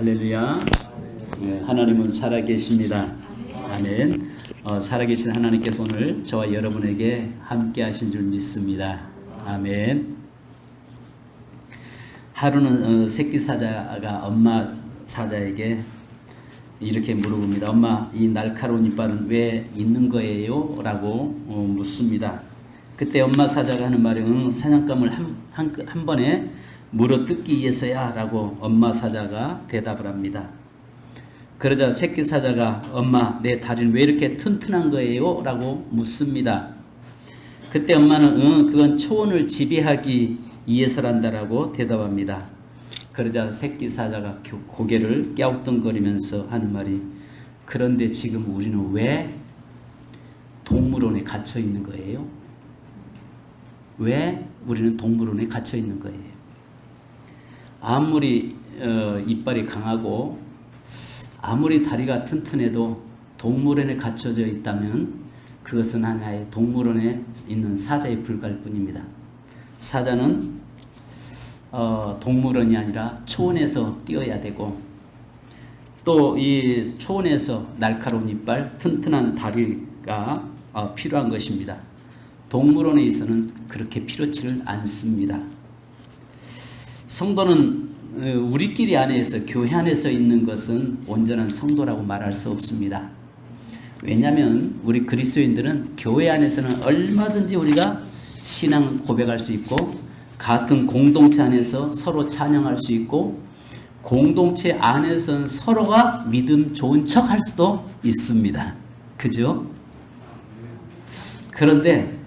할렐루야. 네, 하나님은 살아계십니다. 아멘. 살아계신 하나님께서 오늘 저와 여러분에게 함께 하신 줄 믿습니다. 아멘. 하루는 새끼 사자가 엄마 사자에게 이렇게 물어봅니다. 엄마, 이 날카로운 이빨은 왜 있는 거예요? 라고 묻습니다. 그때 엄마 사자가 하는 말은 사냥감을 한 번에 물어뜯기 위해서야 라고 엄마 사자가 대답을 합니다. 그러자 새끼 사자가 엄마, 내 다리는 왜 이렇게 튼튼한 거예요? 라고 묻습니다. 그때 엄마는 그건 초원을 지배하기 위해서란다라고 대답합니다. 그러자 새끼 사자가 고개를 갸우뚱거리면서 하는 말이, 그런데 지금 우리는 왜 동물원에 갇혀 있는 거예요? 왜 우리는 동물원에 갇혀 있는 거예요? 아무리 이빨이 강하고 아무리 다리가 튼튼해도 동물원에 갇혀져 있다면 그것은 하나의 동물원에 있는 사자에 불과할 뿐입니다. 사자는 동물원이 아니라 초원에서 뛰어야 되고, 또 이 초원에서 날카로운 이빨, 튼튼한 다리가 필요한 것입니다. 동물원에서는 그렇게 필요치를 않습니다. 성도는 우리끼리 안에서, 교회 안에서 있는 것은 온전한 성도라고 말할 수 없습니다. 왜냐하면 우리 그리스도인들은 교회 안에서는 얼마든지 우리가 신앙 고백할 수 있고, 같은 공동체 안에서 서로 찬양할 수 있고, 공동체 안에서는 서로가 믿음 좋은 척 할 수도 있습니다. 그죠? 그런데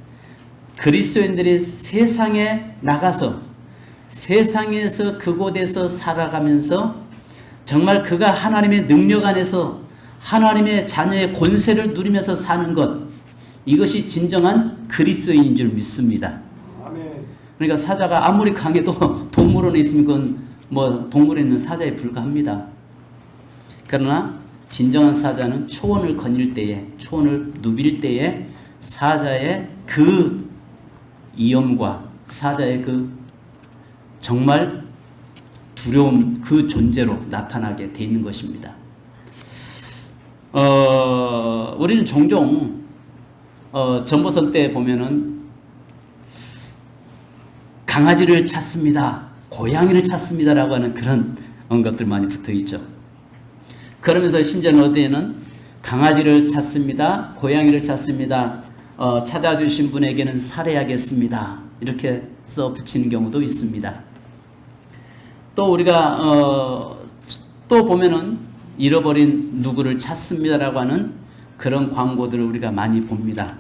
그리스도인들이 세상에 나가서 세상에서 그곳에서 살아가면서 정말 그가 하나님의 능력 안에서 하나님의 자녀의 권세를 누리면서 사는 것, 이것이 진정한 그리스도인인 줄 믿습니다. 그러니까 사자가 아무리 강해도 동물원에 있으면 그건 뭐 동물원에 있는 사자에 불과합니다. 그러나 진정한 사자는 초원을 거닐 때에, 초원을 누빌 때에 사자의 그 위엄과 사자의 그 정말 두려움, 그 존재로 나타나게 돼 있는 것입니다. 우리는 종종 전보선 때 보면은 강아지를 찾습니다, 고양이를 찾습니다라고 하는 그런 것들 많이 붙어 있죠. 그러면서 심지어는 어디에는 강아지를 찾습니다, 고양이를 찾습니다, 찾아주신 분에게는 살해하겠습니다, 이렇게 써 붙이는 경우도 있습니다. 또 우리가 또 보면은 잃어버린 누구를 찾습니다라고 하는 그런 광고들을 우리가 많이 봅니다.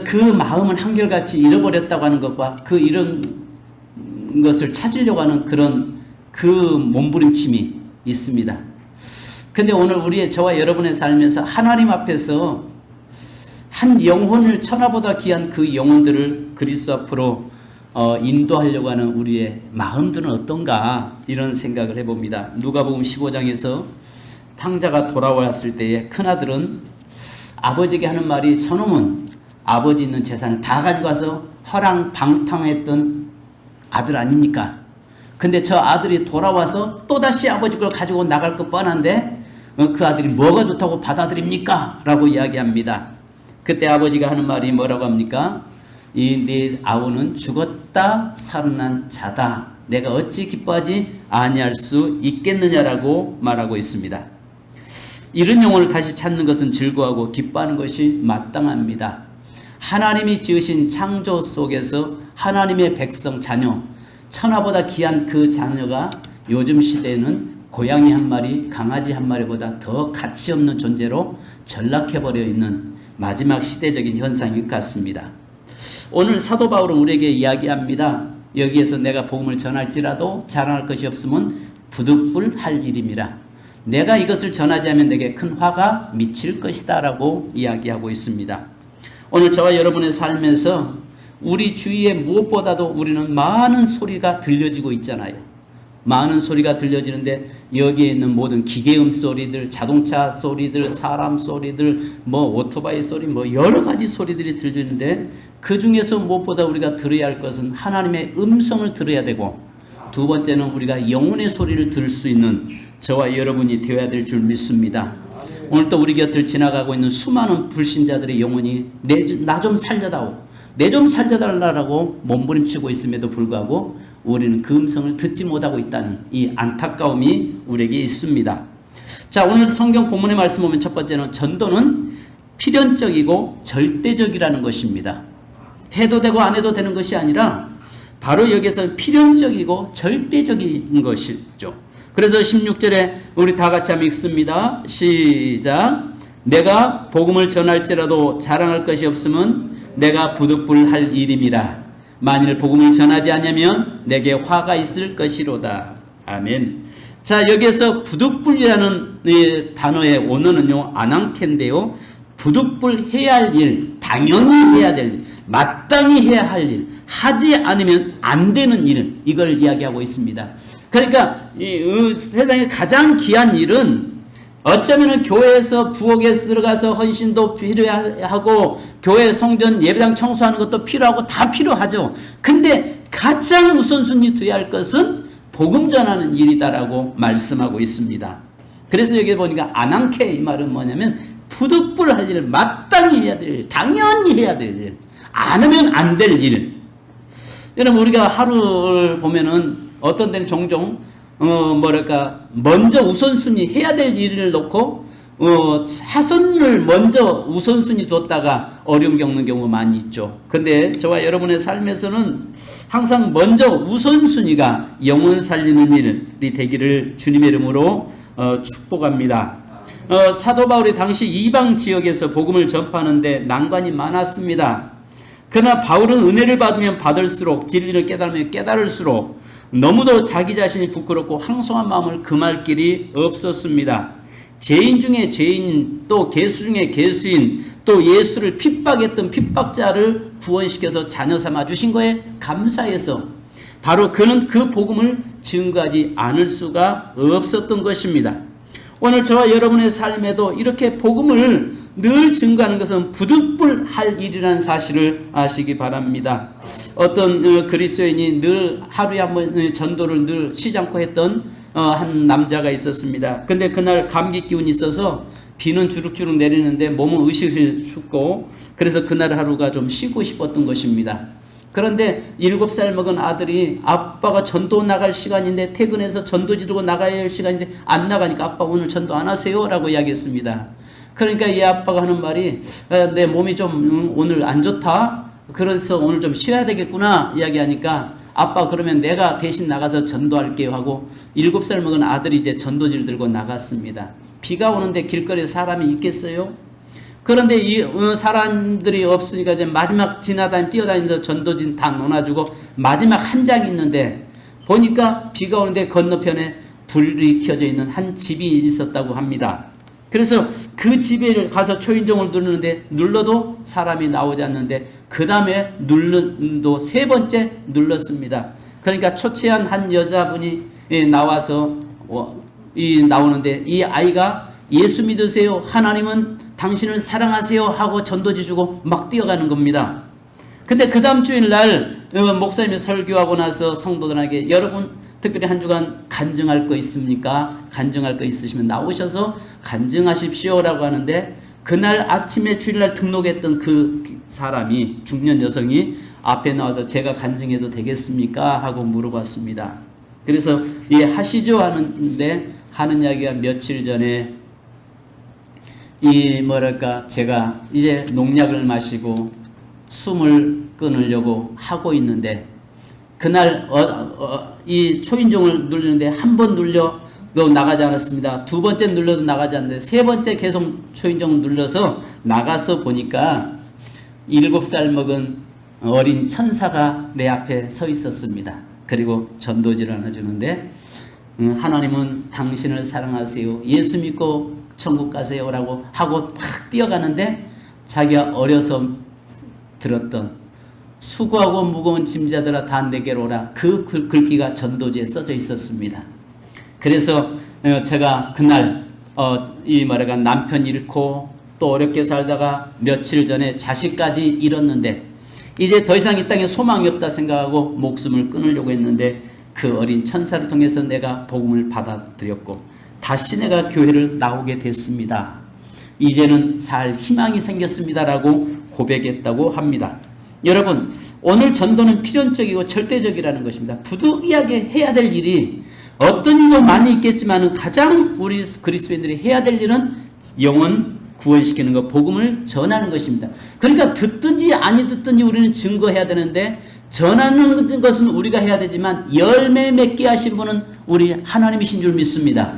그 마음은 한결같이 잃어버렸다고 하는 것과 그 이런 것을 찾으려고 하는 그런 그 몸부림침이 있습니다. 근데 오늘 우리의, 저와 여러분의 삶에서 하나님 앞에서 한 영혼을, 천하보다 귀한 그 영혼들을 그리스도 앞으로 인도하려고 하는 우리의 마음들은 어떤가, 이런 생각을 해봅니다. 누가복음 15장에서 탕자가 돌아왔을 때에 큰아들은 아버지에게 하는 말이, 저놈은 아버지 있는 재산을 다 가지고 가서 허랑방탕했던 아들 아닙니까? 근데 저 아들이 돌아와서 또다시 아버지 걸 가지고 나갈 것 뻔한데 그 아들이 뭐가 좋다고 받아들입니까? 라고 이야기합니다. 그때 아버지가 하는 말이 뭐라고 합니까? 이 네 아우는 죽었다 살아난 자다, 내가 어찌 기뻐하지 아니할 수 있겠느냐라고 말하고 있습니다. 이런 영혼을 다시 찾는 것은 즐거워하고 기뻐하는 것이 마땅합니다. 하나님이 지으신 창조 속에서 하나님의 백성 자녀, 천하보다 귀한 그 자녀가 요즘 시대에는 고양이 한 마리, 강아지 한 마리보다 더 가치 없는 존재로 전락해버려 있는 마지막 시대적인 현상인 것 같습니다. 오늘 사도 바울은 우리에게 이야기합니다. 여기에서 내가 복음을 전할지라도 자랑할 것이 없으면 부득불할 일임이라. 내가 이것을 전하지 않으면 내게 큰 화가 미칠 것이다 라고 이야기하고 있습니다. 오늘 저와 여러분의 삶에서 우리 주위에 무엇보다도 우리는 많은 소리가 들려지고 있잖아요. 많은 소리가 들려지는데 여기에 있는 모든 기계음 소리들, 자동차 소리들, 사람 소리들, 뭐 오토바이 소리, 뭐 여러 가지 소리들이 들리는데 그 중에서 무엇보다 우리가 들어야 할 것은 하나님의 음성을 들어야 되고, 두 번째는 우리가 영혼의 소리를 들을 수 있는 저와 여러분이 되어야 될 줄 믿습니다. 오늘 또 우리 곁을 지나가고 있는 수많은 불신자들의 영혼이 나 좀 살려다오, 내 좀 살려달라고 몸부림치고 있음에도 불구하고 우리는 그 음성을 듣지 못하고 있다는 이 안타까움이 우리에게 있습니다. 자, 오늘 성경 본문의 말씀 보면 첫 번째는 전도는 필연적이고 절대적이라는 것입니다. 해도 되고 안 해도 되는 것이 아니라 바로 여기서 필연적이고 절대적인 것이죠. 그래서 16절에 우리 다 같이 한번 읽습니다. 시작. 내가 복음을 전할지라도 자랑할 것이 없으면 내가 부득불할 일임이라. 만일 복음을 전하지 않으면 내게 화가 있을 것이로다. 아멘. 자, 여기에서 부득불이라는 이 단어의 원어는요, 아낭케인데요. 부득불해야 할 일, 당연히 해야 될 일, 마땅히 해야 할 일, 하지 않으면 안 되는 일, 이걸 이야기하고 있습니다. 그러니까 이 세상에 가장 귀한 일은 어쩌면 교회에서 부엌에 들어가서 헌신도 필요하고 교회 성전 예배당 청소하는 것도 필요하고 다 필요하죠. 근데 가장 우선순위 두어야 할 것은 복음 전하는 일이다라고 말씀하고 있습니다. 그래서 여기 보니까 아낭케, 이 말은 뭐냐면 부득불할 일, 마땅히 해야 될 일, 당연히 해야 될 일, 안 하면 안 될 일. 여러분, 우리가 하루를 보면은 어떤 때는 종종 먼저 우선순위 해야 될 일을 놓고 차선을 먼저 우선순위 뒀다가 어려움 겪는 경우가 많이 있죠. 근데 저와 여러분의 삶에서는 항상 먼저 우선순위가 영혼 살리는 일이 되기를 주님의 이름으로 축복합니다. 사도 바울이 당시 이방 지역에서 복음을 전파하는데 난관이 많았습니다. 그러나 바울은 은혜를 받으면 받을수록, 진리를 깨달으면 깨달을수록 너무도 자기 자신이 부끄럽고 황송한 마음을 금할 길이 없었습니다. 죄인 중에 죄인, 또 개수 중에 개수인, 또 예수를 핍박했던 핍박자를 구원시켜서 자녀 삼아 주신 거에 감사해서 바로 그는 그 복음을 증거하지 않을 수가 없었던 것입니다. 오늘 저와 여러분의 삶에도 이렇게 복음을 늘 증거하는 것은 부득불할 일이라는 사실을 아시기 바랍니다. 어떤 그리스도인이 늘 하루에 한 번 전도를 늘 쉬지 않고 했던 한 남자가 있었습니다. 근데 그날 감기 기운이 있어서 비는 주룩주룩 내리는데 몸은 으실으실 춥고, 그래서 그날 하루가 좀 쉬고 싶었던 것입니다. 그런데 7살 먹은 아들이 아빠가 전도 나갈 시간인데, 퇴근해서 전도 지르고 나가야 할 시간인데 안 나가니까 아빠 오늘 전도 안 하세요? 라고 이야기했습니다. 그러니까 이 아빠가 하는 말이 내 몸이 좀 오늘 안 좋다, 그래서 오늘 좀 쉬어야 되겠구나 이야기하니까 아빠 그러면 내가 대신 나가서 전도할게요 하고 7살 먹은 아들이 이제 전도지를 들고 나갔습니다. 비가 오는데 길거리에 사람이 있겠어요? 그런데 이 사람들이 없으니까 이제 마지막 뛰어다니면서 전도진 다 놓아주고 마지막 한 장이 있는데 보니까 비가 오는데 건너편에 불이 켜져 있는 한 집이 있었다고 합니다. 그래서 그 집에 가서 초인종을 누르는데 눌러도 사람이 나오지 않는데 그 다음에 또 3번째 눌렀습니다. 그러니까 초췌한 한 여자분이 나와서 나오는데 이 아이가 예수 믿으세요, 하나님은 당신을 사랑하세요 하고 전도지 주고 막 뛰어가는 겁니다. 근데 그 다음 주일날 목사님이 설교하고 나서 성도들에게 여러분 특별히 한 주간 간증할 거 있습니까? 간증할 거 있으시면 나오셔서 간증하십시오 라고 하는데, 그날 아침에 주일날 등록했던 그 사람이, 중년 여성이 앞에 나와서 제가 간증해도 되겠습니까? 하고 물어봤습니다. 그래서 예 하시죠 하는데 하는 이야기가 며칠 전에 제가 이제 농약을 마시고 숨을 끊으려고 하고 있는데 그날 이 초인종을 누르는데 한 번 눌려도 나가지 않았습니다. 2번째 눌러도 나가지 않는데 3번째 계속 초인종을 눌러서 나가서 보니까 7살 먹은 어린 천사가 내 앞에 서 있었습니다. 그리고 전도지를 하나 주는데 하나님은 당신을 사랑하세요, 예수 믿고 천국 가세요 라고 하고 팍 뛰어가는데 자기가 어려서 들었던 수고하고 무거운 짐자들아 다 내게로 오라, 그 글귀가 전도지에 써져 있었습니다. 그래서 제가 그날 남편 잃고 또 어렵게 살다가 며칠 전에 자식까지 잃었는데 이제 더 이상 이 땅에 소망이 없다 생각하고 목숨을 끊으려고 했는데 그 어린 천사를 통해서 내가 복음을 받아들였고 다시 내가 교회를 나오게 됐습니다. 이제는 살 희망이 생겼습니다라고 고백했다고 합니다. 여러분, 오늘 전도는 필연적이고 절대적이라는 것입니다. 부득이하게 해야 될 일이 어떤 일도 많이 있겠지만 가장 우리 그리스도인들이 해야 될 일은 영혼 구원시키는 것, 복음을 전하는 것입니다. 그러니까 듣든지 아니 듣든지 우리는 증거해야 되는데 전하는 것은 우리가 해야 되지만 열매 맺게 하신 분은 우리 하나님이신 줄 믿습니다.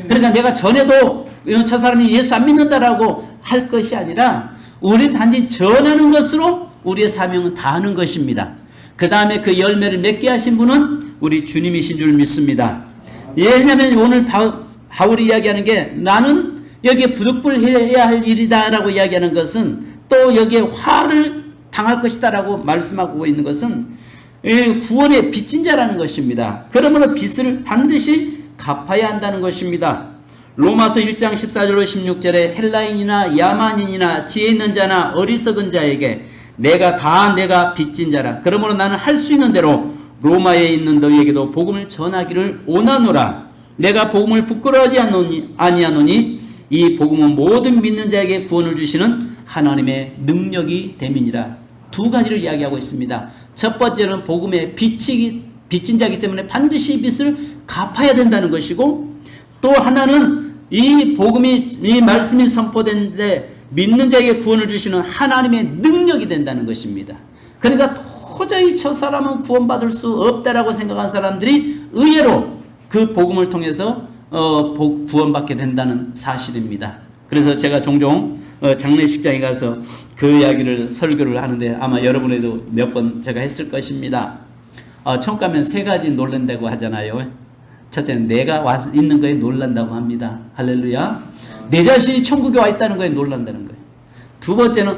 그러니까 내가 전에도 저 사람이 예수 안 믿는다라고 할 것이 아니라 우리 단지 전하는 것으로 우리의 사명은 다하는 것입니다. 그 다음에 그 열매를 맺게 하신 분은 우리 주님이신 줄 믿습니다. 왜냐하면 오늘 바울이 이야기하는 게 나는 여기에 부득불해야 할 일이다 라고 이야기하는 것은 또 여기에 화를 당할 것이다 라고 말씀하고 있는 것은 구원의 빚진 자라는 것입니다. 그러므로 빚을 반드시 갚아야 한다는 것입니다. 로마서 1장 14절로 16절에 헬라인이나 야만인이나 지혜 있는 자나 어리석은 자에게 내가 빚진 자라. 그러므로 나는 할 수 있는 대로 로마에 있는 너희에게도 복음을 전하기를 원하노라. 내가 복음을 부끄러워하지 아니하노니 이 복음은 모든 믿는 자에게 구원을 주시는 하나님의 능력이 됨이니라. 두 가지를 이야기하고 있습니다. 첫 번째는 복음의 빚진 자이기 때문에 반드시 빚을 갚아야 된다는 것이고, 또 하나는 이 복음이, 이 말씀이 선포되는데 믿는 자에게 구원을 주시는 하나님의 능력이 된다는 것입니다. 그러니까 도저히 저 사람은 구원받을 수 없다라고 생각한 사람들이 의외로 그 복음을 통해서 구원받게 된다는 사실입니다. 그래서 제가 종종 장례식장에 가서 그 이야기를 설교를 하는데 아마 여러분에도 몇 번 제가 했을 것입니다. 천국 가면 세 가지 놀란다고 하잖아요. 첫째는 내가 와 있는 거에 놀란다고 합니다. 할렐루야. 내 자신이 천국에 와 있다는 거에 놀란다는 거예요. 두 번째는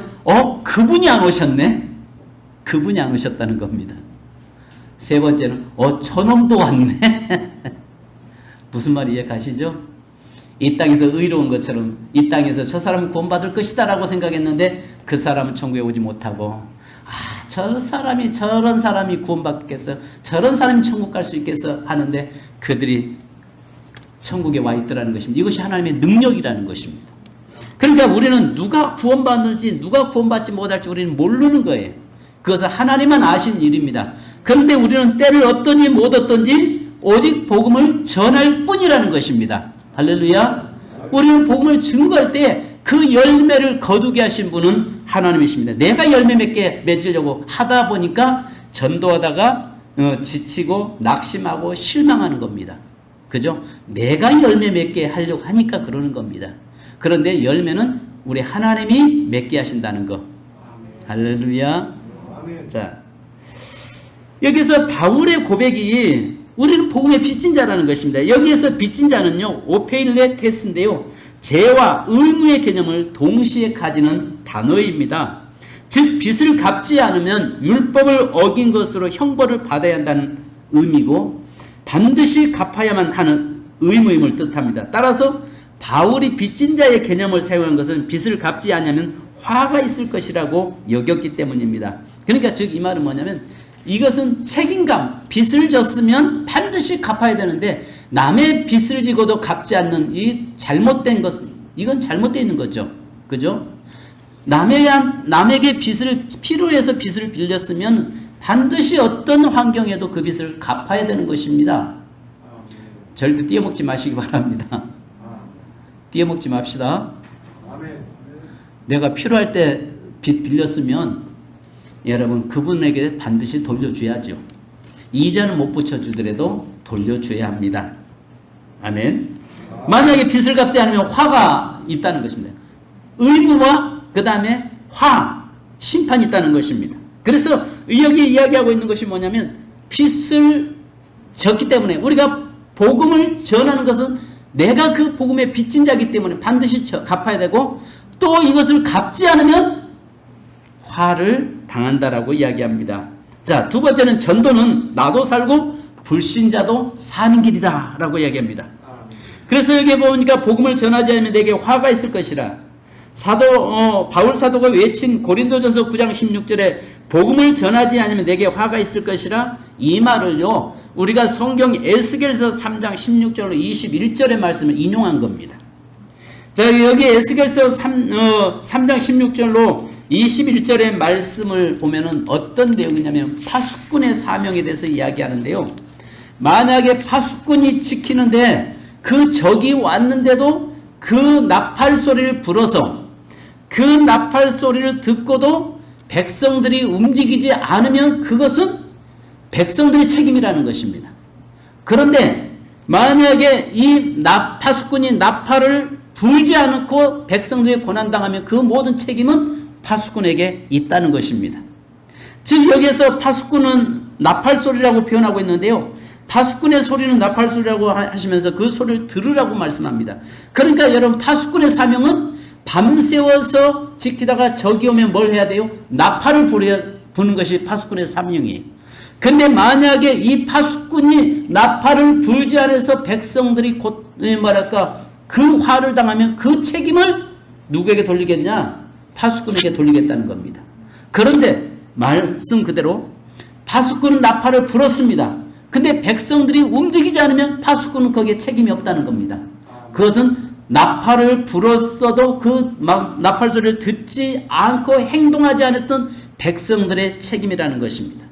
그분이 안 오셨네. 그분이 안 오셨다는 겁니다. 세 번째는 저놈도 왔네. 무슨 말이 이해 가시죠? 이 땅에서 의로운 것처럼 이 땅에서 저 사람은 구원받을 것이다 라고 생각했는데 그 사람은 천국에 오지 못하고, 저 사람이 저런 사람이 구원받겠어, 저런 사람이 천국 갈 수 있겠어 하는데 그들이 천국에 와 있더라는 것입니다. 이것이 하나님의 능력이라는 것입니다. 그러니까 우리는 누가 구원받는지 누가 구원받지 못할지 우리는 모르는 거예요. 그것은 하나님만 아신 일입니다. 그런데 우리는 때를 얻든지 못 얻든지 오직 복음을 전할 뿐이라는 것입니다. 할렐루야. 우리는 복음을 증거할 때 그 열매를 거두게 하신 분은 하나님이십니다. 내가 열매 맺게 맺으려고 하다 보니까 전도하다가 지치고 낙심하고 실망하는 겁니다. 그죠? 내가 열매 맺게 하려고 하니까 그러는 겁니다. 그런데 열매는 우리 하나님이 맺게 하신다는 거. 할렐루야. 자, 여기서 바울의 고백이 우리는 복음의 빚진 자라는 것입니다. 여기에서 빚진 자는요, 오페일레테스인데요, 죄와 의무의 개념을 동시에 가지는 단어입니다. 즉 빚을 갚지 않으면 율법을 어긴 것으로 형벌을 받아야 한다는 의미고 반드시 갚아야만 하는 의무임을 뜻합니다. 따라서 바울이 빚진 자의 개념을 사용한 것은 빚을 갚지 않으면 화가 있을 것이라고 여겼기 때문입니다. 그러니까 즉 이 말은 뭐냐면 이것은 책임감, 빚을 졌으면 반드시 갚아야 되는데 남의 빚을 지고도 갚지 않는 이 잘못된 것은, 이건 잘못되어 있는 거죠. 그죠? 남에게 필요해서 빚을 빌렸으면 반드시 어떤 환경에도 그 빚을 갚아야 되는 것입니다. 절대 띄어먹지 마시기 바랍니다. 띄어먹지 맙시다. 내가 필요할 때 빚 빌렸으면 여러분 그분에게 반드시 돌려줘야죠. 이자는 못 붙여주더라도 돌려줘야 합니다. 아멘. 만약에 빚을 갚지 않으면 화가 있다는 것입니다. 의무와 그 다음에 심판이 있다는 것입니다. 그래서 여기 이야기하고 있는 것이 뭐냐면 빚을 졌기 때문에 우리가 복음을 전하는 것은 내가 그 복음의 빚진 자이기 때문에 반드시 갚아야 되고 또 이것을 갚지 않으면 화를 당한다라고 이야기합니다. 자, 두 번째는 전도는 나도 살고 불신자도 사는 길이다 라고 이야기합니다. 그래서 여기 보니까 복음을 전하지 않으면 내게 화가 있을 것이라. 바울 사도가 외친 고린도전서 9장 16절에 복음을 전하지 않으면 내게 화가 있을 것이라, 이 말을요 우리가 성경 에스겔서 3장 16절로 21절의 말씀을 인용한 겁니다. 자, 여기 에스겔서 3장 16절로 21절의 말씀을 보면은 어떤 내용이냐면 파수꾼의 사명에 대해서 이야기하는데요. 만약에 파수꾼이 지키는데 그 적이 왔는데도 그 나팔 소리를 불어서 그 나팔 소리를 듣고도 백성들이 움직이지 않으면 그것은 백성들의 책임이라는 것입니다. 그런데 만약에 이 파수꾼이 나팔을 불지 않고 백성들이 고난당하면 그 모든 책임은 파수꾼에게 있다는 것입니다. 즉 여기에서 파수꾼은 나팔 소리라고 표현하고 있는데요. 파수꾼의 소리는 나팔 소리라고 하시면서 그 소리를 들으라고 말씀합니다. 그러니까 여러분 파수꾼의 사명은 밤새워서 지키다가 적이 오면 뭘 해야 돼요? 나팔을 부는 것이 파수꾼의 사명이에요. 근데 만약에 이 파수꾼이 나팔을 불지 않아서 백성들이 그 화를 당하면 그 책임을 누구에게 돌리겠냐? 파수꾼에게 돌리겠다는 겁니다. 그런데 말씀 그대로 파수꾼은 나팔을 불었습니다. 근데 백성들이 움직이지 않으면 파수꾼은 거기에 책임이 없다는 겁니다. 그것은 나팔을 불었어도 그 나팔 소리를 듣지 않고 행동하지 않았던 백성들의 책임이라는 것입니다.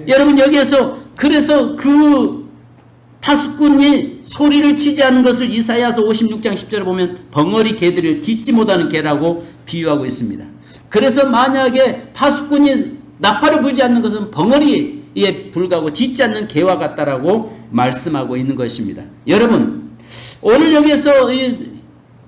여러분 여기에서 그래서 그 파수꾼이 소리를 치지 않는 것을 이사야서 56장 10절에 보면 벙어리 개들을 짖지 못하는 개라고 비유하고 있습니다. 그래서 만약에 파수꾼이 나팔을 불지 않는 것은 벙어리에 불과하고 짖지 않는 개와 같다라고 말씀하고 있는 것입니다. 여러분 오늘 여기에서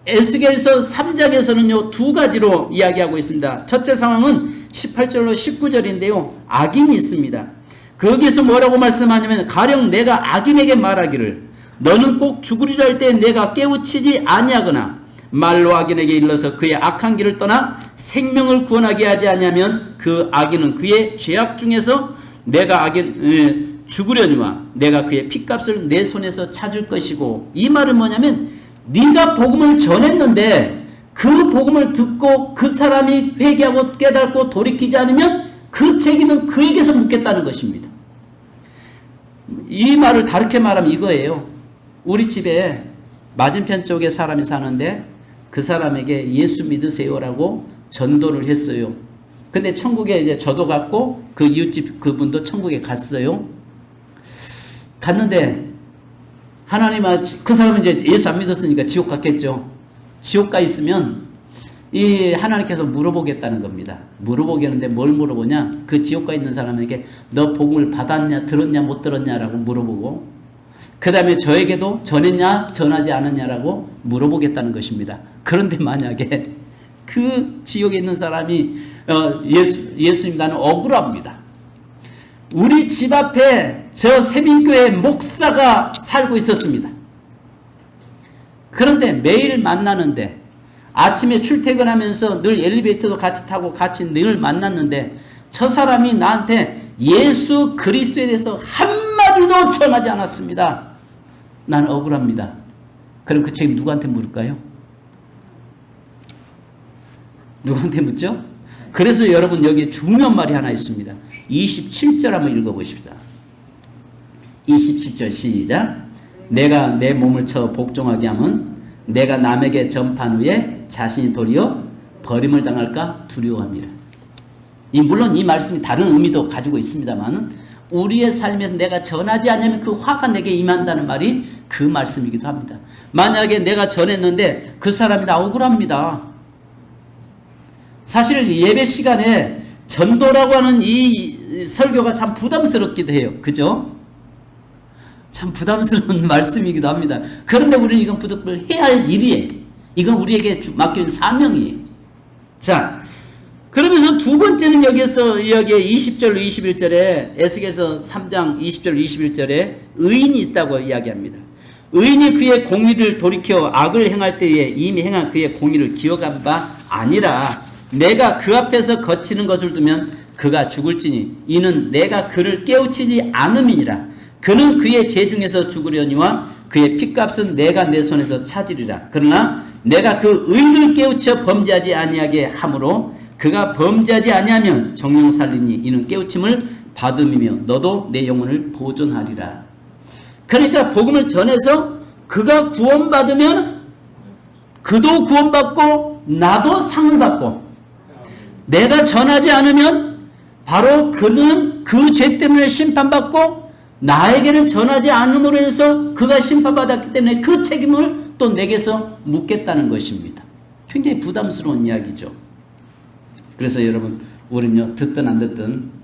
에스겔서 3장에서는요 두 가지로 이야기하고 있습니다. 첫째 상황은 18절로 19절인데요. 악인이 있습니다. 거기서 뭐라고 말씀하냐면 가령 내가 악인에게 말하기를 너는 꼭 죽으리라 할 때 내가 깨우치지 아니하거나 말로 악인에게 일러서 그의 악한 길을 떠나 생명을 구원하게 하지 아니하면 그 악인은 그의 죄악 중에서 내가 악인 죽으려니와 내가 그의 핏값을 내 손에서 찾을 것이고, 이 말은 뭐냐면 네가 복음을 전했는데 그 복음을 듣고 그 사람이 회개하고 깨닫고 돌이키지 않으면 그 책임은 그에게서 묻겠다는 것입니다. 이 말을 다르게 말하면 이거예요. 우리 집에 맞은편 쪽에 사람이 사는데 그 사람에게 예수 믿으세요라고 전도를 했어요. 근데 천국에 이제 저도 갔고 그 이웃집 그분도 천국에 갔어요. 갔는데 그 사람은 이제 예수 안 믿었으니까 지옥 갔겠죠. 지옥 가 있으면 이 하나님께서 물어보겠다는 겁니다. 물어보겠는데 뭘 물어보냐? 그 지옥 가 있는 사람에게 너 복음을 받았냐, 들었냐, 못 들었냐라고 물어보고, 그 다음에 저에게도 전했냐, 전하지 않았냐라고 물어보겠다는 것입니다. 그런데 만약에 그 지옥에 있는 사람이 예수님 나는 억울합니다. 우리 집 앞에 저 세민교회 목사가 살고 있었습니다. 그런데 매일 만나는데 아침에 출퇴근하면서 늘 엘리베이터도 같이 타고 같이 늘 만났는데 저 사람이 나한테 예수 그리스도에 대해서 한마디도 전하지 않았습니다. 나는 억울합니다. 그럼 그 책임 누구한테 물을까요? 누구한테 묻죠? 그래서 여러분 여기 중요한 말이 하나 있습니다. 27절 한번 읽어보십시다. 27절 시작. 내가 내 몸을 쳐 복종하게 하면 내가 남에게 전판 후에 자신이 도리어 버림을 당할까 두려워함이라. 물론 이 말씀이 다른 의미도 가지고 있습니다만 우리의 삶에서 내가 전하지 않으면 그 화가 내게 임한다는 말이 그 말씀이기도 합니다. 만약에 내가 전했는데 그 사람이 나 억울합니다. 사실 예배 시간에 전도라고 하는 이 설교가 참 부담스럽기도 해요. 그죠? 참 부담스러운 말씀이기도 합니다. 그런데 우리는 이건 부득불 해야 할 일이에요. 이건 우리에게 맡겨진 사명이에요. 자, 그러면서 두 번째는 여기에 20절로 21절에 에스겔서 3장 20절 21절에 의인이 있다고 이야기합니다. 의인이 그의 공의를 돌이켜 악을 행할 때에 이미 행한 그의 공의를 기억한 바 아니라 내가 그 앞에서 거치는 것을 두면 그가 죽을지니 이는 내가 그를 깨우치지 않음이니라. 그는 그의 죄 중에서 죽으려니와 그의 핏값은 내가 내 손에서 찾으리라. 그러나 내가 그 의인을 깨우쳐 범죄하지 아니하게 하므로 그가 범죄하지 아니하면 정령 살리니 이는 깨우침을 받음이며 너도 내 영혼을 보존하리라. 그러니까 복음을 전해서 그가 구원받으면 그도 구원받고 나도 상을 받고, 내가 전하지 않으면 바로 그는 그 죄 때문에 심판받고 나에게는 전하지 않음으로 해서 그가 심판받았기 때문에 그 책임을 또 내게서 묻겠다는 것입니다. 굉장히 부담스러운 이야기죠. 그래서 여러분, 우리는요, 듣든 안 듣든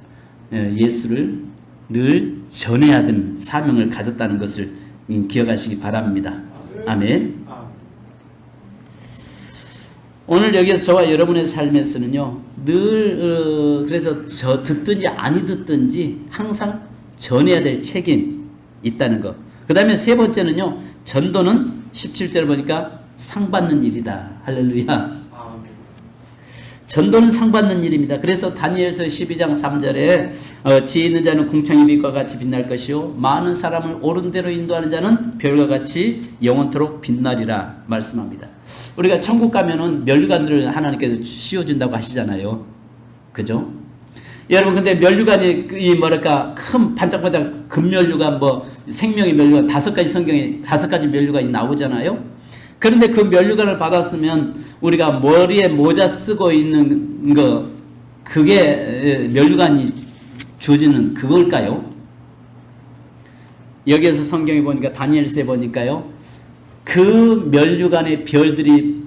예수를 늘 전해야 되는 사명을 가졌다는 것을 기억하시기 바랍니다. 아멘. 오늘 여기서 저와 여러분의 삶에서는요, 늘 그래서 저 듣든지 아니 듣든지 항상 전해야 될 책임이 있다는 것. 그 다음에 세 번째는요, 전도는 17절 보니까 상 받는 일이다. 할렐루야. 전도는 상 받는 일입니다. 그래서 다니엘서 12장 3절에 지혜 있는 자는 궁창의 빛과 같이 빛날 것이요 많은 사람을 옳은 대로 인도하는 자는 별과 같이 영원토록 빛나리라 말씀합니다. 우리가 천국 가면은 면류관들을 하나님께서 씌워준다고 하시잖아요. 그죠? 여러분, 근데 면류관이 이 뭐랄까 큰 반짝반짝 금면류관, 뭐 생명의 면류관, 5가지 성경에 5가지 면류관이 나오잖아요. 그런데 그 면류관을 받았으면 우리가 머리에 모자 쓰고 있는 거, 그게 면류관이 주어지는 그걸까요? 여기에서 성경에 보니까 다니엘서에 보니까요, 그 면류관의 별들이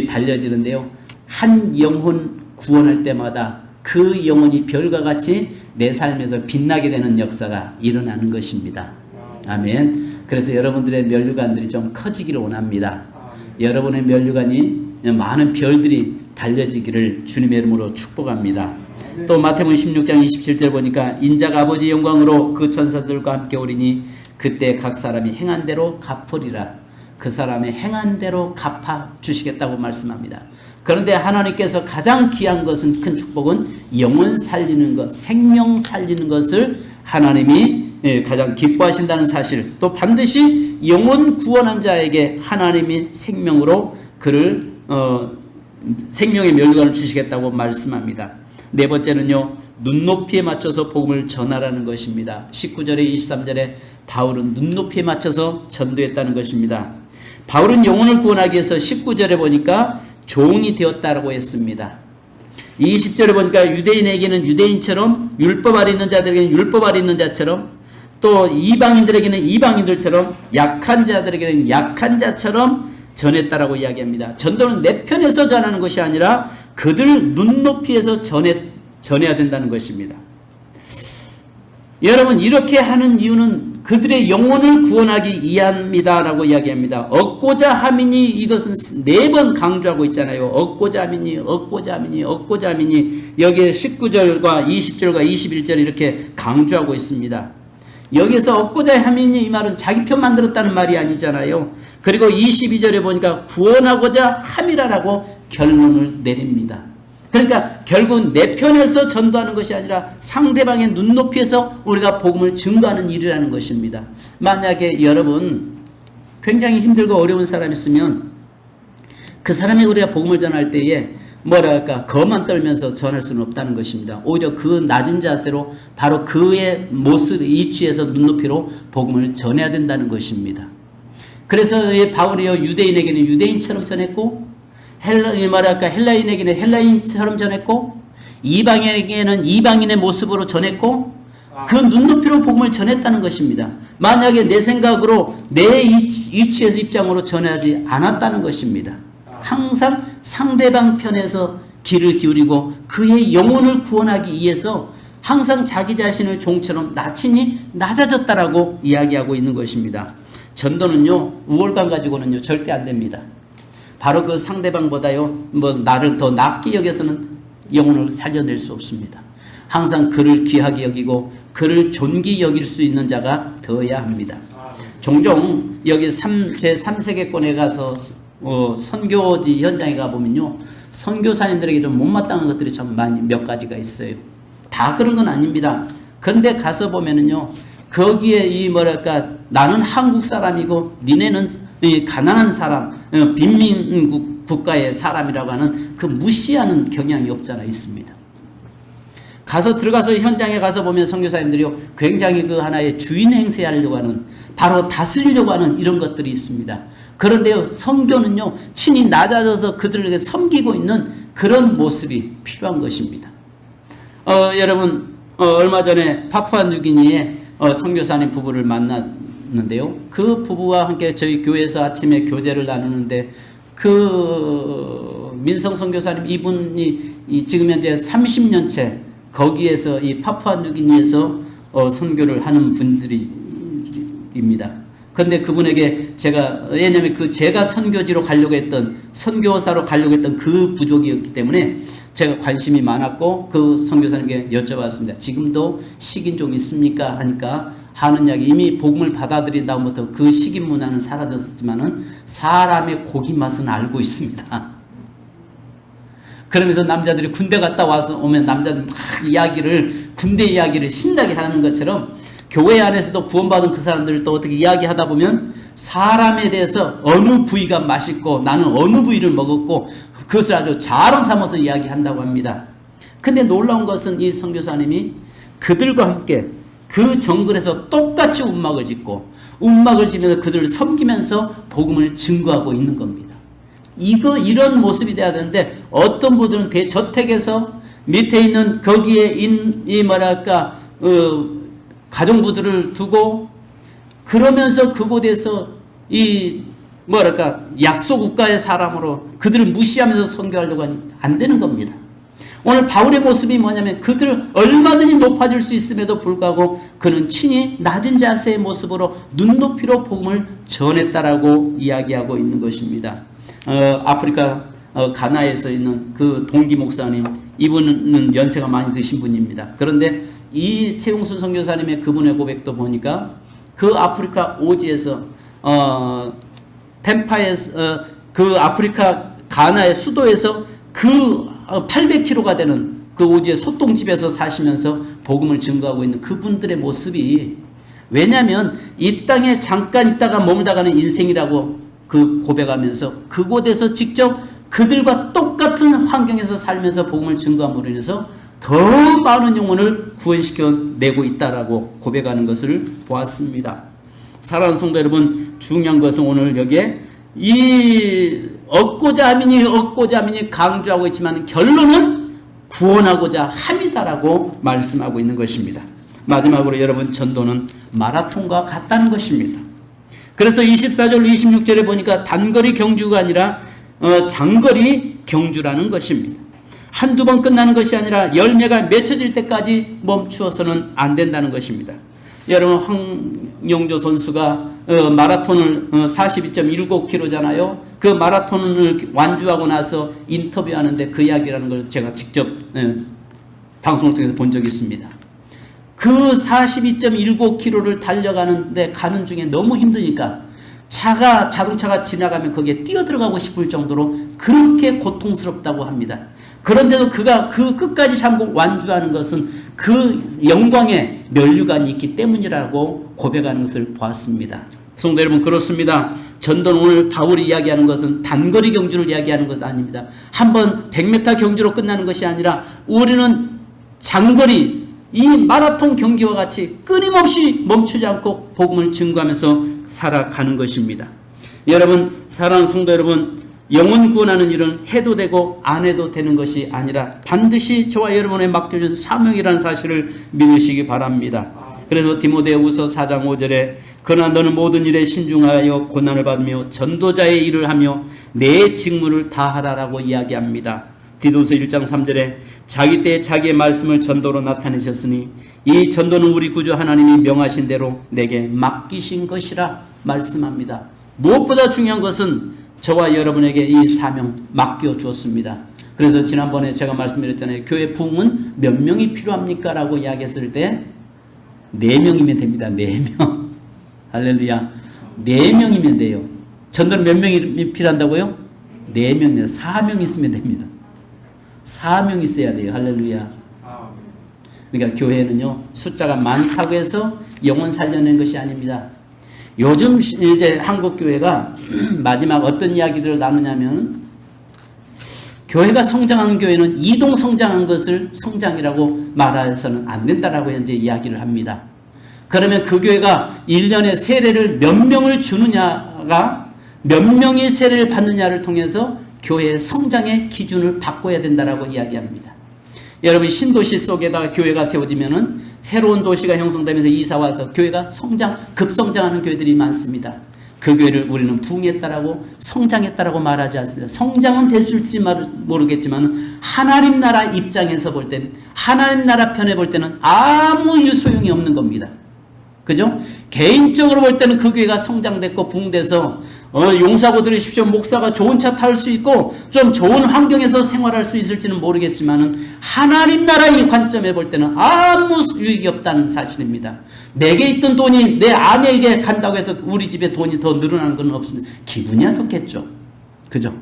달려지는데요, 한 영혼 구원할 때마다 그 영혼이 별과 같이 내 삶에서 빛나게 되는 역사가 일어나는 것입니다. 아멘. 그래서 여러분들의 면류관들이 좀 커지기를 원합니다. 여러분의 면류관이 많은 별들이 달려지기를 주님의 이름으로 축복합니다. 또 마태복음 16장 27절 보니까 인자가 아버지의 영광으로 그 천사들과 함께 오리니 그때 각 사람이 행한 대로 갚으리라. 그 사람의 행한 대로 갚아 주시겠다고 말씀합니다. 그런데 하나님께서 가장 귀한 것은, 큰 축복은 영혼 살리는 것, 생명 살리는 것을 하나님이 가장 기뻐하신다는 사실, 또 반드시 영혼 구원한 자에게 하나님이 생명으로 그를 생명의 면류관을 주시겠다고 말씀합니다. 네 번째는요, 눈높이에 맞춰서 복음을 전하라는 것입니다. 19절에 23절에 바울은 눈높이에 맞춰서 전도했다는 것입니다. 바울은 영혼을 구원하기 위해서 19절에 보니까 종이 되었다라고 했습니다. 20절에 보니까 유대인에게는 유대인처럼, 율법 아래 있는 자들에게는 율법 아래 있는 자처럼, 또 이방인들에게는 이방인들처럼, 약한 자들에게는 약한 자처럼 전했다라고 이야기합니다. 전도는 내 편에서 전하는 것이 아니라 그들 눈높이에서 전해야 된다는 것입니다. 여러분, 이렇게 하는 이유는 그들의 영혼을 구원하기 위함이다라고 이야기합니다. 얻고자 함이니, 이것은 4번 강조하고 있잖아요. 얻고자 함이니, 얻고자 함이니, 얻고자 함이니. 여기에 19절과 20절과 21절 이렇게 강조하고 있습니다. 여기서 얻고자 함이니, 이 말은 자기 편 만들었다는 말이 아니잖아요. 그리고 22절에 보니까 구원하고자 함이라라고 결론을 내립니다. 그러니까 결국 내 편에서 전도하는 것이 아니라 상대방의 눈높이에서 우리가 복음을 증거하는 일이라는 것입니다. 만약에 여러분 굉장히 힘들고 어려운 사람이 있으면 그 사람에게 우리가 복음을 전할 때에 뭐랄까 거만 떨면서 전할 수는 없다는 것입니다. 오히려 그 낮은 자세로 바로 그의 모습, 이치에서 눈높이로 복음을 전해야 된다는 것입니다. 그래서 바울이요, 유대인에게는 유대인처럼 전했고, 헬라인에게는 헬라인처럼 전했고, 이방인에게는 이방인의 모습으로 전했고, 그 눈높이로 복음을 전했다는 것입니다. 만약에 내 생각으로 내 위치에서 입장으로 전하지 않았다는 것입니다. 항상 상대방 편에서 귀를 기울이고 그의 영혼을 구원하기 위해서 항상 자기 자신을 종처럼 낮추니 낮아졌다라고 이야기하고 있는 것입니다. 전도는요, 우월감 가지고는요 절대 안 됩니다. 바로 그 상대방보다요, 나를 더 낮게 여겨서는 영혼을 살려낼 수 없습니다. 항상 그를 귀하게 여기고 그를 존귀 여길 수 있는 자가 되어야 합니다. 종종 여기 제3세계권에 가서 선교지 현장에 가보면요, 선교사님들에게 좀 못마땅한 것들이 참 많이 몇 가지가 있어요. 다 그런 건 아닙니다. 그런데 가서 보면은요, 거기에 나는 한국 사람이고 니네는 가난한 사람, 빈민 국가의 사람이라고 하는 그 무시하는 경향이 없잖아 있습니다. 가서 들어가서 현장에 가서 보면 선교사님들이 굉장히 그 하나의 주인 행세하려고 하는, 바로 다스리려고 하는 이런 것들이 있습니다. 그런데요, 선교는요 친히 낮아져서 그들에게 섬기고 있는 그런 모습이 필요한 것입니다. 여러분 얼마 전에 파푸아뉴기니에 선교사님 부부를 만났는데요. 그 부부와 함께 저희 교회에서 아침에 교제를 나누는데 그 민성 선교사님 이분이 지금 현재 30년째 거기에서 이 파푸아뉴기니에서 선교를 하는 분들입니다. 그런데 그분에게 제가, 왜냐하면 제가 선교지로 가려고 했던, 선교사로 가려고 했던 그 부족이었기 때문에 제가 관심이 많았고 그 선교사님께 여쭤봤습니다. 지금도 식인종 있습니까? 하니까 하는 이야기, 이미 복음을 받아들인 다음부터 그 식인 문화는 사라졌지만은 사람의 고기 맛은 알고 있습니다. 그러면서 남자들이 군대 갔다 와서 오면 남자들 막 군대 이야기를 신나게 하는 것처럼 교회 안에서도 구원받은 그 사람들을 또 어떻게 이야기하다 보면 사람에 대해서 어느 부위가 맛있고 나는 어느 부위를 먹었고 그것을 아주 자랑 삼아서 이야기한다고 합니다. 근데 놀라운 것은 이 선교사님이 그들과 함께 그 정글에서 똑같이 움막을 짓고 움막을 지면서 그들을 섬기면서 복음을 증거하고 있는 겁니다. 이런 모습이 돼야 되는데 어떤 분들은 대저택에서 밑에 있는 거기에 가정부들을 두고 그러면서 그곳에서 약소국가의 사람으로 그들을 무시하면서 선교하려고 하니 안 되는 겁니다. 오늘 바울의 모습이 뭐냐면 그들을 얼마든지 높아질 수 있음에도 불구하고 그는 친히 낮은 자세의 모습으로 눈높이로 복음을 전했다라고 이야기하고 있는 것입니다. 아프리카 가나에서 있는 그 동기 목사님, 이분은 연세가 많이 드신 분입니다. 그런데 이 최웅순 선교사님의 그분의 고백도 보니까 그 아프리카 오지에서 템파에서 그 아프리카 가나의 수도에서 그 800km가 되는 그 오지의 소똥집에서 사시면서 복음을 증거하고 있는 그분들의 모습이, 왜냐하면 이 땅에 잠깐 있다가 머물다가는 인생이라고 그 고백하면서 그곳에서 직접 그들과 똑같은 환경에서 살면서 복음을 증거함으로 인해서 더 많은 영혼을 구원시켜내고 있다라고 고백하는 것을 보았습니다. 사랑하는 성도 여러분, 중요한 것은 오늘 여기에 얻고자 함이니 강조하고 있지만 결론은 구원하고자 함이다라고 말씀하고 있는 것입니다. 마지막으로 여러분, 전도는 마라톤과 같다는 것입니다. 그래서 24절 26절에 보니까 단거리 경주가 아니라 장거리 경주라는 것입니다. 한두 번 끝나는 것이 아니라 열매가 맺혀질 때까지 멈추어서는 안 된다는 것입니다. 여러분, 황영조 선수가 마라톤을 42.19km잖아요. 그 마라톤을 완주하고 나서 인터뷰하는데 그 이야기라는 걸 제가 직접 방송을 통해서 본 적이 있습니다. 그 42.19km를 달려가는데 가는 중에 너무 힘드니까 자동차가 지나가면 거기에 뛰어들어가고 싶을 정도로 그렇게 고통스럽다고 합니다. 그런데도 그가 그 끝까지 참고 완주하는 것은 그 영광의 면류관이 있기 때문이라고 고백하는 것을 보았습니다. 성도 여러분, 그렇습니다. 전도는 오늘 바울이 이야기하는 것은 단거리 경주를 이야기하는 것 아닙니다. 한번 100m 경주로 끝나는 것이 아니라 우리는 장거리, 이 마라톤 경기와 같이 끊임없이 멈추지 않고 복음을 증거하면서 살아가는 것입니다. 여러분, 사랑하는 성도 여러분, 영혼 구원하는 일은 해도 되고 안 해도 되는 것이 아니라 반드시 저와 여러분의 맡겨준 사명이라는 사실을 믿으시기 바랍니다. 그래서 디모데후서 4장 5절에 그러나 너는 모든 일에 신중하여 고난을 받으며 전도자의 일을 하며 내 직무를 다하라라고 이야기합니다. 디도서 1장 3절에 자기 때에 자기의 말씀을 전도로 나타내셨으니 이 전도는 우리 구주 하나님이 명하신 대로 내게 맡기신 것이라 말씀합니다. 무엇보다 중요한 것은 저와 여러분에게 이 사명 맡겨주었습니다. 그래서 지난번에 제가 말씀드렸잖아요. 교회 부흥은 몇 명이 필요합니까? 라고 이야기했을 때 4명이면 됩니다. 4명. 할렐루야. 4명이면 돼요. 전도는 몇 명이 필요한다고요? 4명이면 4명 있으면 됩니다. 4명 있어야 돼요. 할렐루야. 그러니까 교회는요, 숫자가 많다고 해서 영혼 살려낸 것이 아닙니다. 요즘 이제 한국 교회가 마지막 어떤 이야기들을 나누냐면 교회가 성장하는 교회는 이동 성장한 것을 성장이라고 말해서는 안 된다라고 현재 이야기를 합니다. 그러면 그 교회가 1년에 세례를 몇 명을 주느냐가 몇 명이 세례를 받느냐를 통해서 교회의 성장의 기준을 바꿔야 된다라고 이야기합니다. 여러분, 신도시 속에다가 교회가 세워지면은 새로운 도시가 형성되면서 이사와서 교회가 급성장하는 교회들이 많습니다. 그 교회를 우리는 부흥했다라고 성장했다라고 말하지 않습니다. 성장은 됐을지 모르겠지만 하나님 나라 입장에서 볼 때는, 하나님 나라 편에 볼 때는 아무 소용이 없는 겁니다. 그죠? 개인적으로 볼 때는 그 교회가 성장됐고 부흥돼서 용사고 들으십시오. 목사가 좋은 차 탈 수 있고 좀 좋은 환경에서 생활할 수 있을지는 모르겠지만은 하나님 나라의 관점에 볼 때는 아무 유익이 없다는 사실입니다. 내게 있던 돈이 내 아내에게 간다고 해서 우리 집에 돈이 더 늘어나는 건 없습니다. 기분이야 좋겠죠. 그죠?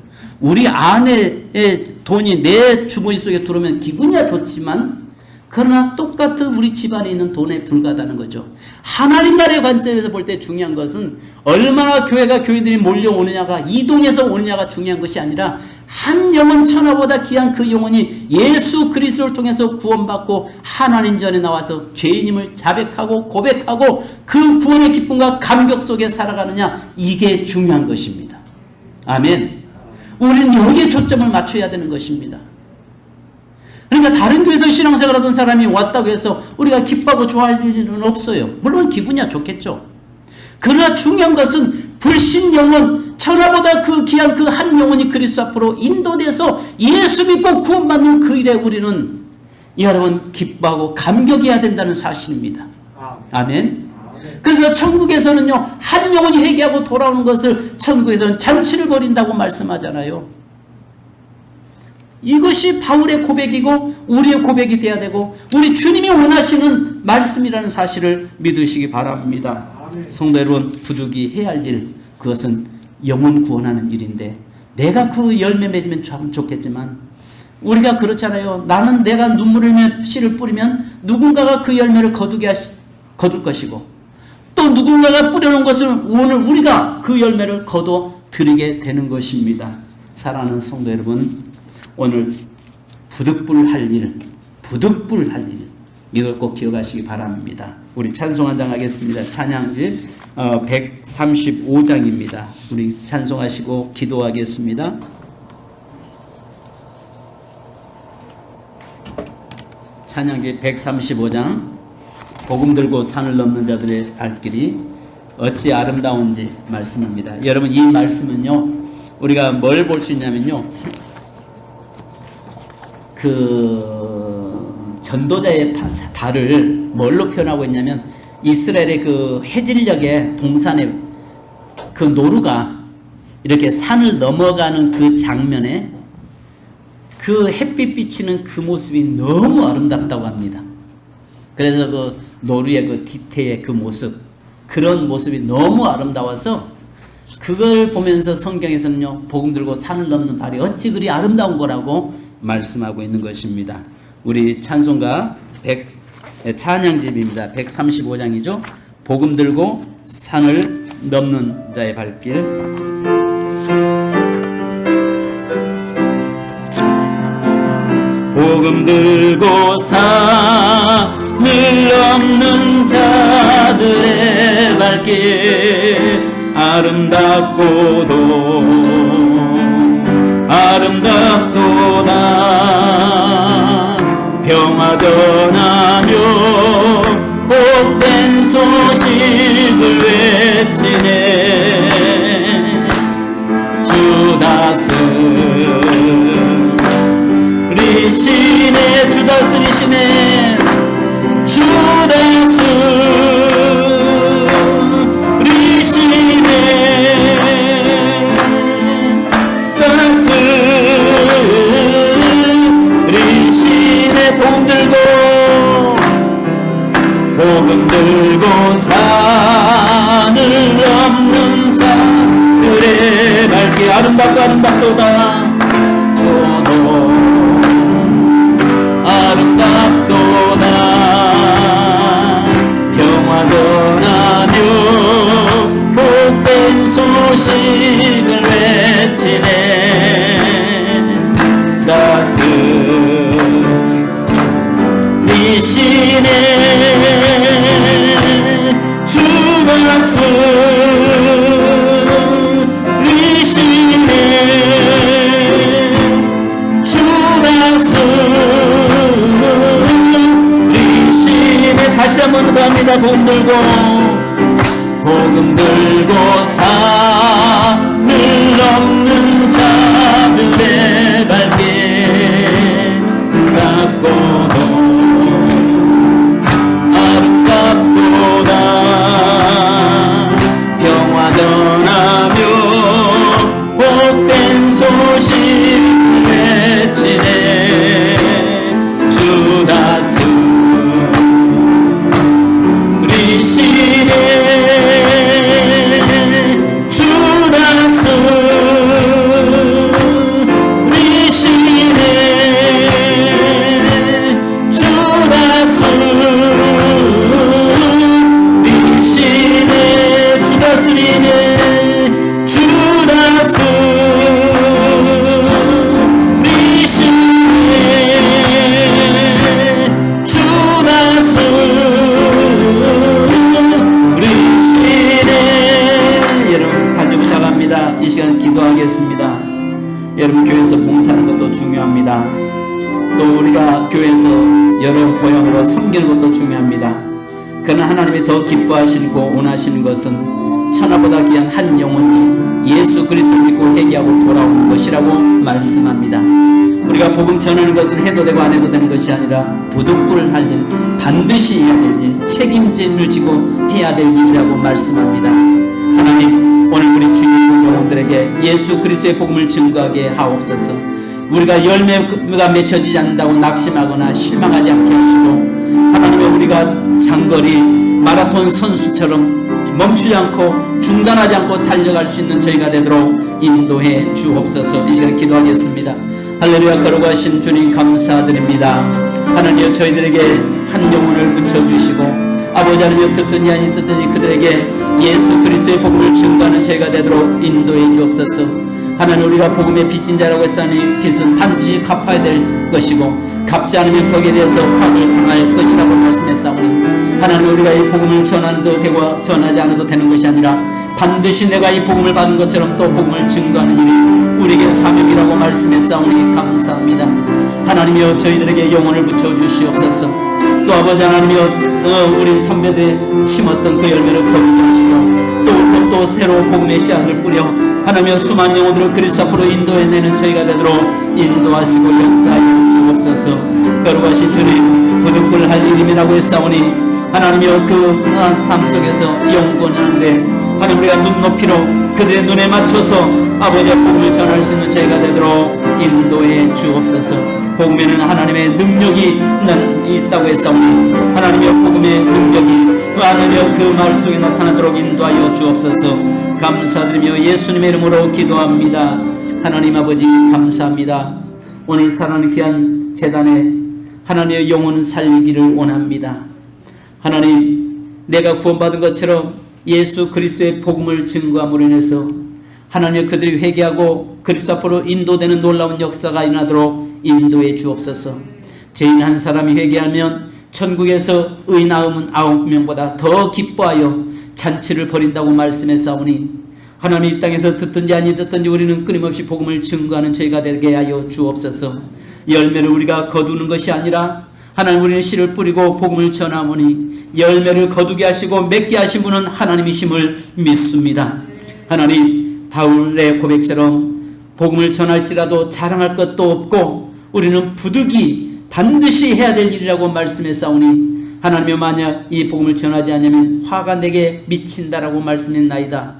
우리 아내의 돈이 내 주머니 속에 들어오면 기분이야 좋지만, 그러나 똑같은 우리 집안에 있는 돈에 불과하다는 거죠. 하나님 나라의 관점에서 볼 때 중요한 것은 얼마나 교회들이 몰려오느냐가, 이동해서 오느냐가 중요한 것이 아니라 한 영혼 천하보다 귀한 그 영혼이 예수 그리스도를 통해서 구원받고 하나님 전에 나와서 죄인임을 자백하고 고백하고 그 구원의 기쁨과 감격 속에 살아가느냐, 이게 중요한 것입니다. 아멘. 우리는 여기에 초점을 맞춰야 되는 것입니다. 그러니까 다른 교회에서 신앙생활하던 사람이 왔다고 해서 우리가 기뻐하고 좋아할 일은 없어요. 물론 기분이야 좋겠죠. 그러나 중요한 것은 불신 영혼, 천하보다 그 귀한 그 한 영혼이 그리스도 앞으로 인도돼서 예수 믿고 구원받는 그 일에 우리는 여러분 기뻐하고 감격해야 된다는 사실입니다. 아멘. 그래서 천국에서는요, 한 영혼이 회개하고 돌아오는 것을 천국에서는 잔치를 벌인다고 말씀하잖아요. 이것이 바울의 고백이고 우리의 고백이 되어야 되고 우리 주님이 원하시는 말씀이라는 사실을 믿으시기 바랍니다. 성도 여러분, 부득이 해야 할 일, 그것은 영혼 구원하는 일인데 내가 그 열매 맺으면 참 좋겠지만 우리가 그렇잖아요. 나는 내가 눈물을 흘리며 씨를 뿌리면 누군가가 그 열매를 거둘 것이고 또 누군가가 뿌려놓은 것을 오늘 우리가 그 열매를 거둬 드리게 되는 것입니다. 사랑하는 성도 여러분, 오늘 부득불 할 일, 이걸 꼭 기억하시기 바랍니다. 우리 찬송 한 장 하겠습니다. 찬양지 135장입니다. 우리 찬송하시고 기도하겠습니다. 찬양지 135장, 복음 들고 산을 넘는 자들의 발길이 어찌 아름다운지 말씀입니다. 여러분, 이 말씀은요, 우리가 뭘 볼 수 있냐면요, 그 전도자의 발을 뭘로 표현하고 있냐면, 이스라엘의 그 해질녘의 동산의 그 노루가 이렇게 산을 넘어가는 그 장면에 그 햇빛 비치는 그 모습이 너무 아름답다고 합니다. 그래서 그 노루의 그 뒤태의 그 모습, 그런 모습이 너무 아름다워서 그걸 보면서 성경에서는요, 복음 들고 산을 넘는 발이 어찌 그리 아름다운 거라고 말씀하고 있는 것입니다. 우리 찬송가 찬양집입니다. 135장이죠. 복음 들고 산을 넘는 자의 발길. 복음 들고 산을 넘는 자들의 발길, 아름답고도 아름답도다. 평화 전하며 복된 소식을 외치네. 주 다스리시네, 주 다스리시네, 주 다스리시네. 복음 들고 산을 넘는 자들의 발길, 아름답고 아름답도다. 아름답도다. 평화 전하며 복된 소식을 외치네. 시간 기도하겠습니다. 여러분, 교회에서 봉사하는 것도 중요합니다. 또 우리가 교회에서 여러 보양으로 섬기는 것도 중요합니다. 그러나 하나님이 더 기뻐하시고 원하시는 것은 천하보다 귀한 한 영혼이 예수 그리스도를 믿고 회개하고 돌아오는 것이라고 말씀합니다. 우리가 복음 전하는 것은 해도 되고 안 해도 되는 것이 아니라 부득불을 할 일, 반드시 해야 될 일, 책임을 지고 해야 될 일이라고 말씀합니다. 하나님, 오늘 우리 주님 여러분들에게 예수 그리스도의 복음을 증거하게 하옵소서. 우리가 열매가 맺혀지지 않는다고 낙심하거나 실망하지 않게 하시고, 하나님의 우리가 장거리 마라톤 선수처럼 멈추지 않고 중단하지 않고 달려갈 수 있는 저희가 되도록 인도해 주옵소서. 이 시간 기도하겠습니다. 할렐루야. 거룩하신 주님 감사드립니다. 하나님, 저희들에게 한 영혼을 붙여주시고 아버지 하나님, 듣든지 아니 듣든지 그들에게 예수 그리스도의 복음을 증거하는 저희가 되도록 인도해 주옵소서. 하나님, 우리가 복음의 빚진 자라고 했사니 빚은 반드시 갚아야 될 것이고 갚지 않으면 거기에 대해서 화를 당할 것이라고 말씀했사오니, 하나님, 우리가 이 복음을 전하도 되고 전하지 않아도 되는 것이 아니라 반드시 내가 이 복음을 받은 것처럼 또 복음을 증거하는 일이 우리에게 사명이라고 말씀했사오니 감사합니다. 하나님이여, 저희들에게 영혼을 붙여주시옵소서. 또 아버지 하나님이여, 우리 선배들이 심었던 그 열매를 거두게 하시고 또 새로 복음의 씨앗을 뿌려 하나님이여 수많은 영혼들을 그리스도 앞으로 인도해내는 저희가 되도록 인도하시고 역사하여 주옵소서. 거룩하신 주님, 부득불 할 일임이라고 했사오니 하나님이여, 그 삶 속에서 영원한데 하나님, 우리가 눈높이로 그들의 눈에 맞춰서 아버지의 복음을 전할 수 있는 저희가 되도록 인도해 주옵소서. 복음에는 하나님의 능력이 있다고 했사오니 하나님의 복음의 능력이 하나님의 그 말 속에 나타나도록 인도하여 주옵소서. 감사드리며 예수님의 이름으로 기도합니다. 하나님 아버지 감사합니다. 오늘 사랑하는 귀한 제단에 하나님의 영혼 살리기를 원합니다. 하나님, 내가 구원받은 것처럼 예수 그리스도의 복음을 증거함으로 인해서 하나님, 그들이 회개하고 그리스도 앞으로 인도되는 놀라운 역사가 일어나도록 인도해 주옵소서. 죄인 한 사람이 회개하면 천국에서 의인 99명보다 더 기뻐하여 잔치를 벌인다고 말씀했사오니 하나님, 이 땅에서 듣든지 아니 듣든지 우리는 끊임없이 복음을 증거하는 저희가 되게 하여 주옵소서. 열매를 우리가 거두는 것이 아니라 하나님, 우리는 씨를 뿌리고 복음을 전하오니 열매를 거두게 하시고 맺게 하신 분은 하나님이심을 믿습니다. 하나님, 바울의 고백처럼 복음을 전할지라도 자랑할 것도 없고 우리는 부득이 반드시 해야 될 일이라고 말씀했사오니 하나님여, 만약 이 복음을 전하지 않으면 화가 내게 미친다라고 말씀했나이다.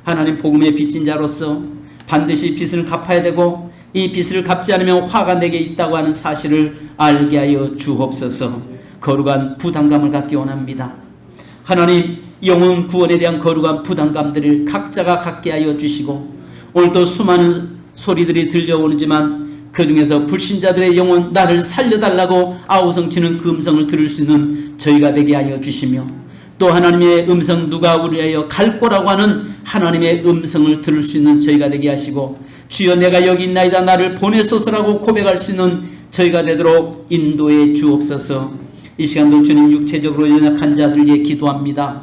하나님, 복음의 빚진 자로서 반드시 빚을 갚아야 되고 이 빚을 갚지 않으면 화가 내게 있다고 하는 사실을 알게 하여 주옵소서. 거룩한 부담감을 갖기 원합니다. 하나님, 영혼 구원에 대한 거룩한 부담감들을 각자가 갖게 하여 주시고 오늘도 수많은 소리들이 들려오지만 그 중에서 불신자들의 영혼, 나를 살려달라고 아우성치는 그 음성을 들을 수 있는 저희가 되게 하여 주시며 또 하나님의 음성, 누가 우리를 위하여 갈 거라고 하는 하나님의 음성을 들을 수 있는 저희가 되게 하시고 주여, 내가 여기 있나이다, 나를 보내소서라고 고백할 수 있는 저희가 되도록 인도해 주옵소서. 이 시간도 주님, 육체적으로 연약한 자들 위해 기도합니다.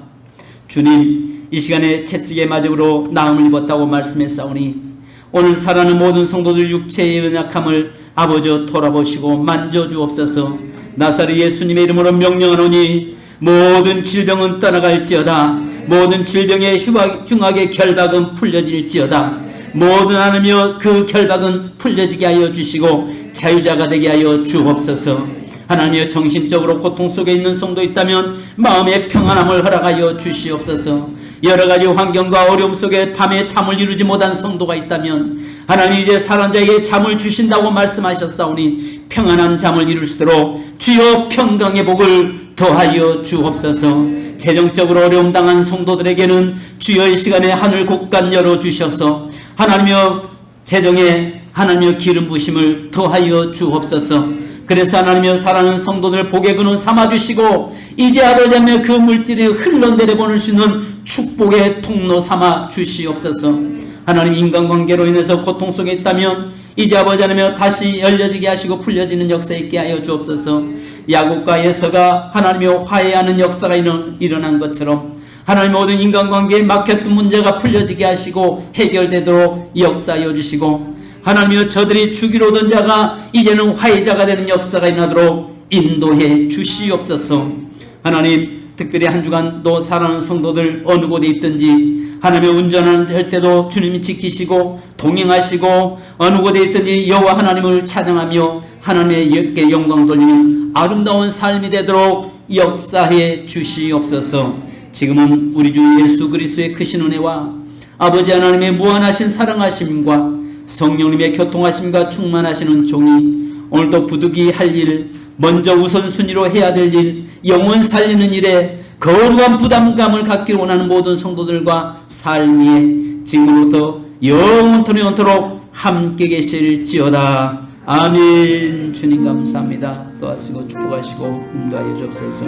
주님, 이 시간에 채찍의 마적으로 나음을 입었다고 말씀했사오니 오늘 살아가는 모든 성도들 육체의 연약함을 아버지 돌아보시고 만져주옵소서. 나사렛 예수님의 이름으로 명령하노니 모든 질병은 떠나갈지어다. 모든 질병의 흉악의 결박은 풀려질지어다. 모든 하나님이여, 그 결박은 풀려지게 하여 주시고 자유자가 되게 하여 주옵소서. 하나님이여, 정신적으로 고통 속에 있는 성도 있다면 마음의 평안함을 허락하여 주시옵소서. 여러가지 환경과 어려움 속에 밤에 잠을 이루지 못한 성도가 있다면 하나님, 이제 살아난 자에게 잠을 주신다고 말씀하셨사오니 평안한 잠을 이룰 수 있도록 주여 평강의 복을 더하여 주옵소서. 재정적으로 어려움 당한 성도들에게는 주여 이 시간에 하늘 곳간 열어주셔서 하나님이여, 재정에 하나님이여 기름 부심을 더하여 주옵소서. 그래서 하나님이여, 사랑하는 성도들 복의 근원 삼아주시고 이제 아버지 하나님, 그 물질이 흘러내려보낼 수 있는 축복의 통로 삼아 주시옵소서. 하나님, 인간관계로 인해서 고통 속에 있다면 이제 아버지 하나님, 다시 열려지게 하시고 풀려지는 역사 있게 하여 주옵소서. 야곱과 에서가 하나님이여 화해하는 역사가 일어난 것처럼 하나님 모든 인간관계에 막혔던 문제가 풀려지게 하시고 해결되도록 역사하여 주시고 하나님이여 저들이 죽이러 오던 자가 이제는 화해자가 되는 역사가 일어나도록 인도해 주시옵소서. 하나님 특별히 한 주간도 사랑하는 성도들 어느 곳에 있든지 하나님의 운전할 때도 주님이 지키시고 동행하시고 어느 곳에 있든지 여호와 하나님을 찬양하며 하나님의 영광 돌리는 아름다운 삶이 되도록 역사해 주시옵소서. 지금은 우리 주 예수 그리스도의 크신 은혜와 아버지 하나님의 무한하신 사랑하심과 성령님의 교통하심과 충만하시는 종이 오늘도 부득이 할 일, 먼저 우선순위로 해야 될 일, 영혼 살리는 일에 거룩한 부담감을 갖기를 원하는 모든 성도들과 삶이 지금부터 영원토록 함께 계실지어다. 아멘. 주님 감사합니다. 도와주시고 축복하시고 인도하여 주옵소서.